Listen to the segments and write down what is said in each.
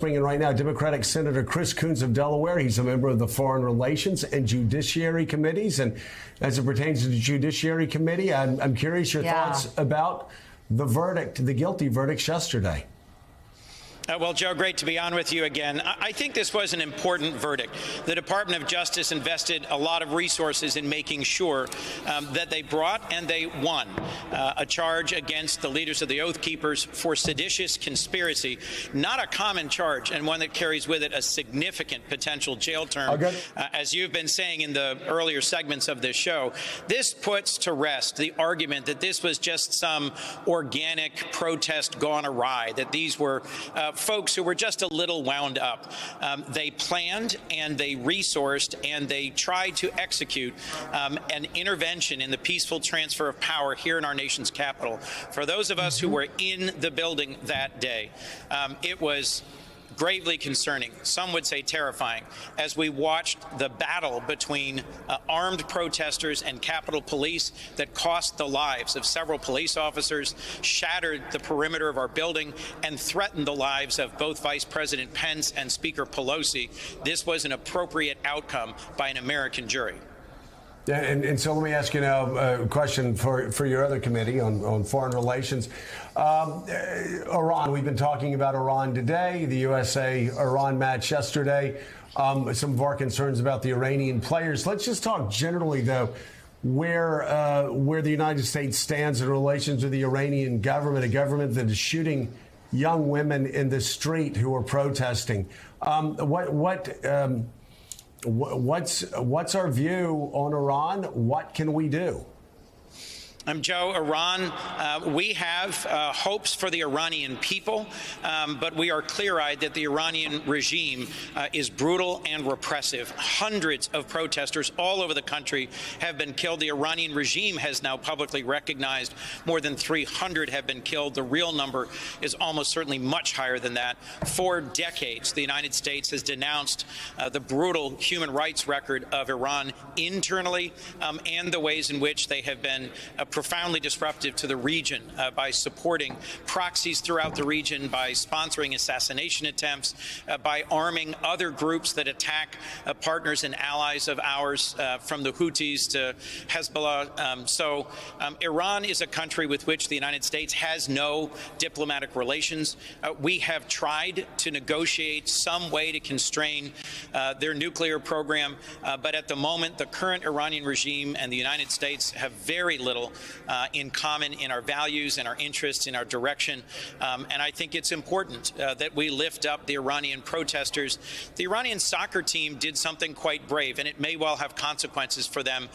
bringing right now Democratic Senator Chris Coons of Delaware. He's a member of the Foreign Relations and Judiciary Committees. And as it pertains to the Judiciary Committee, I'm curious your thoughts about the verdict, the guilty verdicts yesterday. Well, Joe, great to be on with you again. I think this was an important verdict. The Department of Justice invested a lot of resources in making sure that they brought and they won a charge against the leaders of the Oath Keepers for seditious conspiracy, not a common charge, and one that carries with it a significant potential jail term. As you've been saying in the earlier segments of this show, this puts to rest the argument that this was just some organic protest gone awry, that these were folks who were just a little wound up. They planned and they resourced and they tried to execute an intervention in the peaceful transfer of power here in our nation's capital. For those of us who were in the building that day, it was gravely concerning, some would say terrifying, as we watched the battle between armed protesters and Capitol Police that cost the lives of several police officers, shattered the perimeter of our building, and threatened the lives of both Vice President Pence and Speaker Pelosi. This was an appropriate outcome by an American jury. Yeah, and so let me ask you now a question for your other committee on foreign relations. Iran, we've been talking about Iran today, the USA-Iran match yesterday, some of our concerns about the Iranian players. Let's just talk generally, though, where the United States stands in relation to the Iranian government, a government that is shooting young women in the street who are protesting. What's our view on Iran? What can we do? Joe, Iran, we have hopes for the Iranian people, but we are clear-eyed that the Iranian regime is brutal and repressive. Hundreds of protesters all over the country have been killed. The Iranian regime has now publicly recognized more than 300 have been killed. The real number is almost certainly much higher than that. For decades, the United States has denounced the brutal human rights record of Iran internally and the ways in which they have been profoundly disruptive to the region by supporting proxies throughout the region, by sponsoring assassination attempts, by arming other groups that attack partners and allies of ours, from the Houthis to Hezbollah. So Iran is a country with which the United States has no diplomatic relations. We have tried to negotiate some way to constrain their nuclear program, but at the moment, the current Iranian regime and the United States have very little in common in our values and our interests, in our direction. And I think it's important that we lift up the Iranian protesters. The Iranian soccer team did something quite brave, and it may well have consequences for them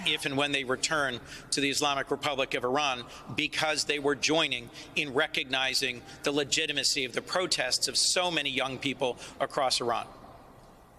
if and when they return to the Islamic Republic of Iran, because they were joining in recognizing the legitimacy of the protests of so many young people across Iran.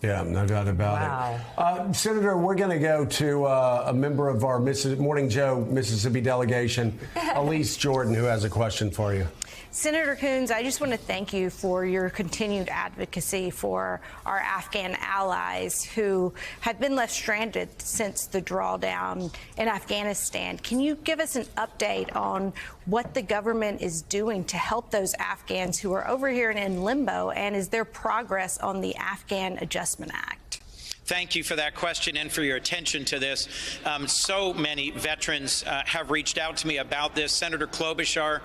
Yeah, no doubt about it. Senator, we're going to go to a member of our Morning Joe Mississippi delegation, Elise Jordan, who has a question for you. Senator Coons, I just want to thank you for your continued advocacy for our Afghan allies who have been left stranded since the drawdown in Afghanistan. Can you give us an update on what the government is doing to help those Afghans who are over here and in limbo, and is there progress on the Afghan Adjustment Act? Thank you for that question and for your attention to this. So many veterans have reached out to me about this. Senator Klobuchar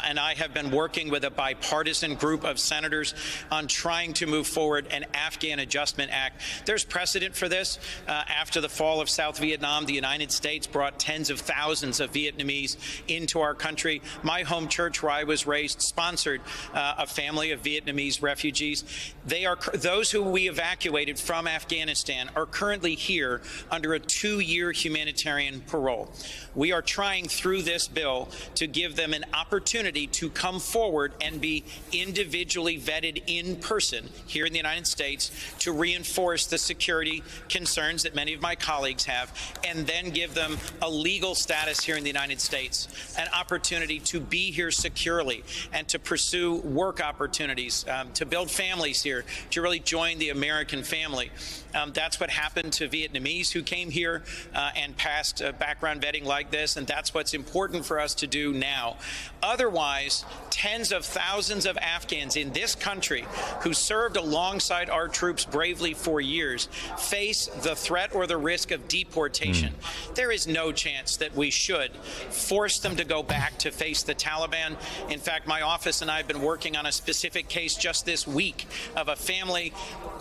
and I have been working with a bipartisan group of senators on trying to move forward an Afghan Adjustment Act. There's precedent for this. After the fall of South Vietnam, the United States brought tens of thousands of Vietnamese into our country. My home church, where I was raised, sponsored a family of Vietnamese refugees. They are those who we evacuated from Afghanistan are currently here under a 2-year humanitarian parole. We are trying through this bill to give them an opportunity to come forward and be individually vetted in person here in the United States to reinforce the security concerns that many of my colleagues have, and then give them a legal status here in the United States, an opportunity to be here securely and to pursue work opportunities, to build families here, to really join the American family. That's what happened to Vietnamese who came here and passed background vetting like this, and that's what's important for us to do now. Otherwise, tens of thousands of Afghans in this country who served alongside our troops bravely for years face the threat or the risk of deportation. There is no chance that we should force them to go back to face the Taliban. In fact, my office and I have been working on a specific case just this week of a family,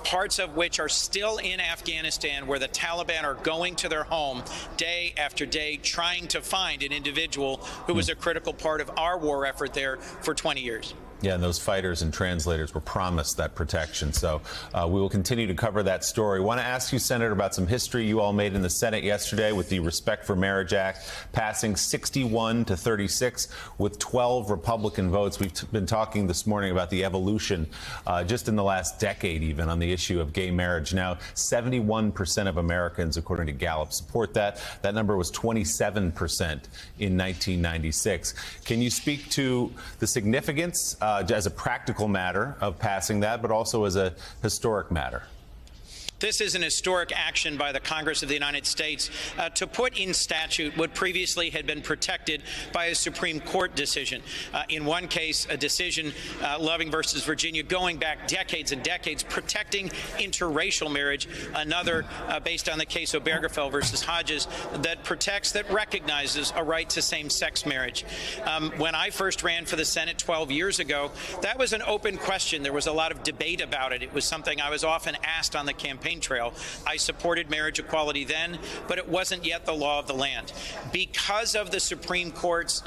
parts of which are still in Afghanistan, where the Taliban are going to their home day after day trying to find an individual who was a critical part of our war effort there for 20 years. Yeah, and those fighters and translators were promised that protection. So we will continue to cover that story. I want to ask you, Senator, about some history you all made in the Senate yesterday with the Respect for Marriage Act passing 61 to 36 with 12 Republican votes. We've been talking this morning about the evolution just in the last decade even on the issue of gay marriage. Now, 71% of Americans, according to Gallup, support that. That number was 27% in 1996. Can you speak to the significance as a practical matter of passing that, but also as a historic matter? This is an historic action by the Congress of the United States to put in statute what previously had been protected by a Supreme Court decision. In one case, a decision, Loving versus Virginia, going back decades and decades, protecting interracial marriage. Another, based on the case Obergefell versus Hodges, that protects, that recognizes a right to same-sex marriage. When I first ran for the Senate 12 years ago, that was an open question. There was a lot of debate about it. It was something I was often asked on the campaign trail. I supported marriage equality then, but it wasn't yet the law of the land. Because of the Supreme Court's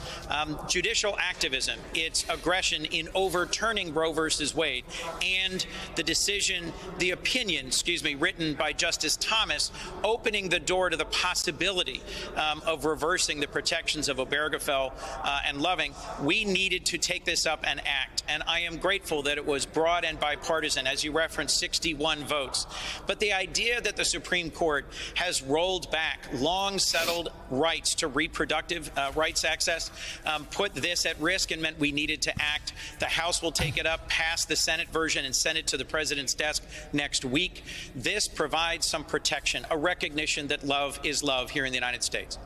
judicial activism, its aggression in overturning Roe versus Wade, and the decision, the opinion, written by Justice Thomas, opening the door to the possibility of reversing the protections of Obergefell and Loving, we needed to take this up and act. And I am grateful that it was broad and bipartisan, as you referenced, 61 votes. But the idea that the Supreme Court has rolled back long-settled rights to reproductive rights access put this at risk and meant we needed to act. The House will take it up, pass the Senate version, and send it to the President's desk next week. This provides some protection, a recognition that love is love here in the United States.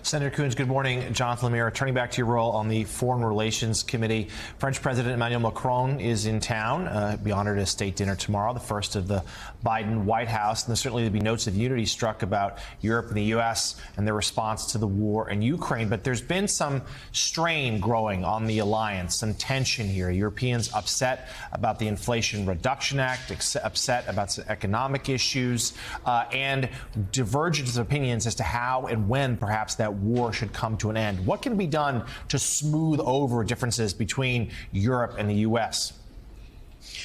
Senator Coons, good morning. Jonathan Lemire, turning back to your role on the Foreign Relations Committee. French President Emmanuel Macron is in town. He'll be honored at a state dinner tomorrow, the first of the Biden White House. And there's certainly be notes of unity struck about Europe and the U.S. and their response to the war in Ukraine. But there's been some strain growing on the alliance, some tension here. Europeans upset about the Inflation Reduction Act, upset about some economic issues, and divergence of opinions as to how and when perhaps that war should come to an end. What can be done to smooth over differences between Europe and the U.S.?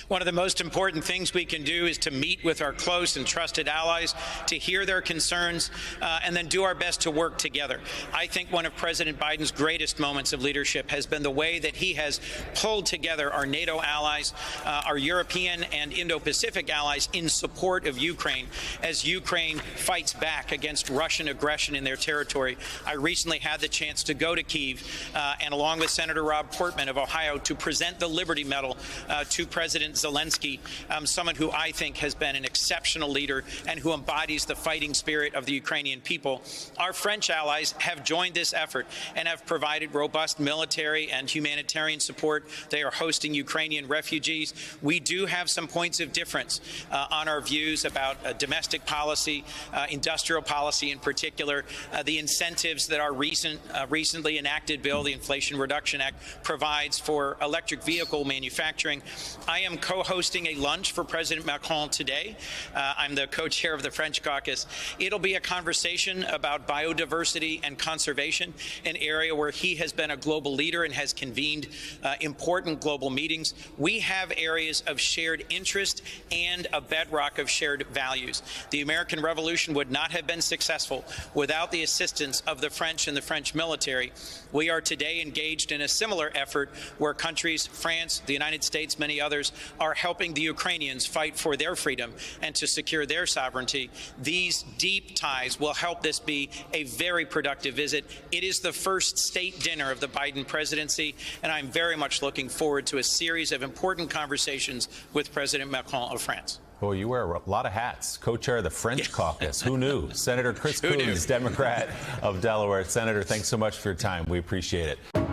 One of the most important things we can do is to meet with our close and trusted allies, to hear their concerns, and then do our best to work together. I think one of President Biden's greatest moments of leadership has been the way that he has pulled together our NATO allies, our European and Indo-Pacific allies in support of Ukraine as Ukraine fights back against Russian aggression in their territory. I recently had the chance to go to Kyiv and along with Senator Rob Portman of Ohio to present the Liberty Medal to President Zelensky, someone who I think has been an exceptional leader and who embodies the fighting spirit of the Ukrainian people. Our French allies have joined this effort and have provided robust military and humanitarian support. They are hosting Ukrainian refugees. We do have some points of difference on our views about domestic policy, industrial policy in particular, the incentives that our recently enacted bill, the Inflation Reduction Act, provides for electric vehicle manufacturing. I am co-hosting a lunch for President Macron today. I'm the co-chair of the French caucus. It'll be a conversation about biodiversity and conservation, an area where he has been a global leader and has convened important global meetings. We have areas of shared interest and a bedrock of shared values. The American Revolution would not have been successful without the assistance of the French and the French military. We are today engaged in a similar effort where countries, France, the United States, many others, are helping the Ukrainians fight for their freedom and to secure their sovereignty. These deep ties will help this be a very productive visit. It is the first state dinner of the Biden presidency, and I'm very much looking forward to a series of important conversations with President Macron of France. Boy, you wear a lot of hats. Co-chair of the French caucus. Who knew? Senator Chris Coons, Democrat of Delaware. Senator, thanks so much for your time. We appreciate it.